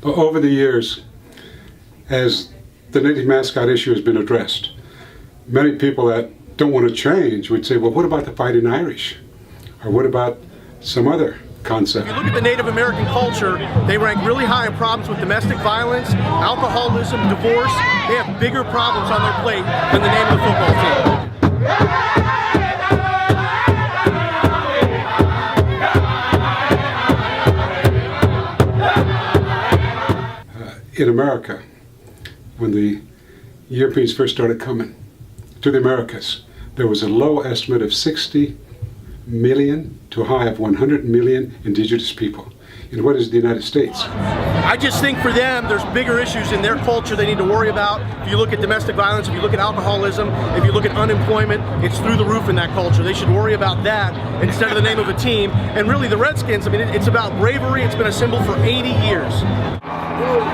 Over the years, as the native mascot issue has been addressed, many people that don't want to change would say, well, what about the Fighting Irish? Or what about some other concept? If you look at the Native American culture, they rank really high in problems with domestic violence, alcoholism, divorce. They have bigger problems on their plate than the name of the football team. In America, when the Europeans first started coming to the Americas, there was a low estimate of 60 million to a high of 100 million indigenous people. And what is the United States? I just think for them, there's bigger issues in their culture they need to worry about. If you look at domestic violence, if you look at alcoholism, if you look at unemployment, it's through the roof in that culture. They should worry about that instead of the name of a team. And really the Redskins, I mean, it's about bravery. It's been a symbol for 80 years.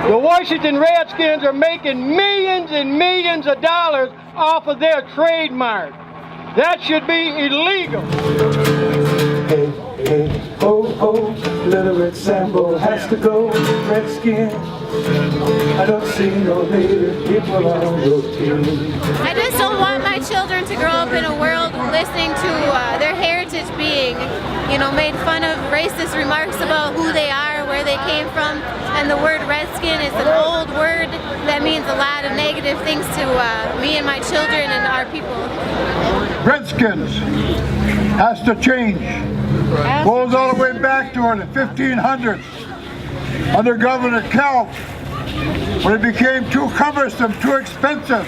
The Washington Redskins are making millions and millions of dollars off of their trademark. That should be illegal. Hey, hey, ho, ho, little red Sambo has to go, Redskin. I don't see no native people on your team. I just don't want my children to grow up in a world listening to their heritage being, made fun of, racist remarks about who they are, where they came from, and the word Redskin is an old word that means a lot of negative things to me and my children and our people. Redskins has to change. Goes all the way back to the 1500s under Governor Kell, when it became too cumbersome, too expensive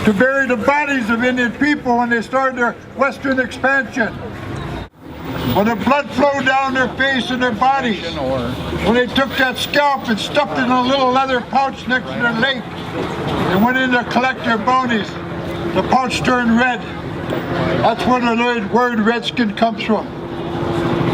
to bury the bodies of Indian people when they started their western expansion. When the blood flowed down their face and their bodies, when they took that scalp and stuffed it in a little leather pouch next to their leg and went in to collect their bones, the pouch turned red. That's where the word Redskin comes from.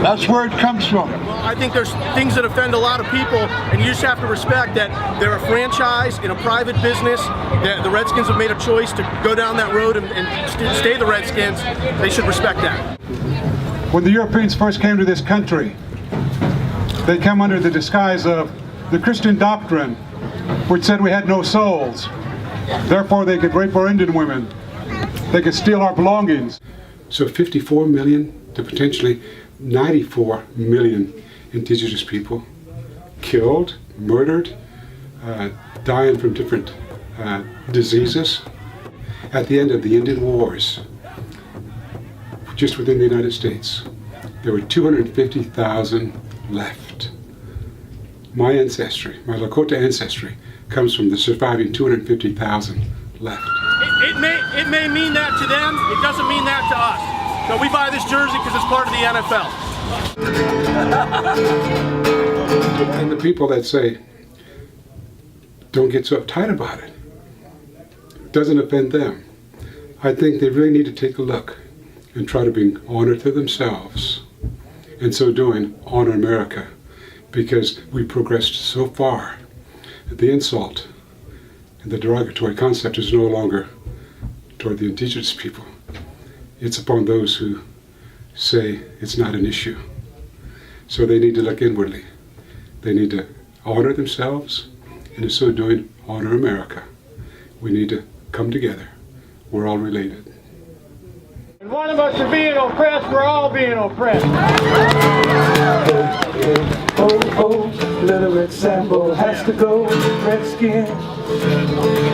That's where it comes from. Well, I think there's things that offend a lot of people, and you just have to respect that they're a franchise in a private business. The Redskins have made a choice to go down that road and stay the Redskins. They should respect that. When the Europeans first came to this country, they come under the disguise of the Christian doctrine, which said we had no souls. Therefore, they could rape our Indian women. They could steal our belongings. So 54 million to potentially 94 million indigenous people killed, murdered, dying from different diseases. At the end of the Indian Wars, just within the United States, there were 250,000 left. My ancestry, my Lakota ancestry, comes from the surviving 250,000 left. It may mean that to them, it doesn't mean that to us. So we buy this jersey because it's part of the NFL. And the people that say, don't get so uptight about it, doesn't offend them. I think they really need to take a look and try to bring honor to themselves. In so doing, honor America, because we progressed so far. The insult and the derogatory concept is no longer toward the indigenous people. It's upon those who say it's not an issue. So they need to look inwardly. They need to honor themselves, and in so doing, honor America. We need to come together. We're all related. And one of us is being oppressed, we're all being oppressed. Ho, ho, little red Sambo has to go, Redskin.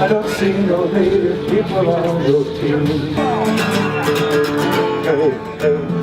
I don't see no native people on your team. Hey, hey.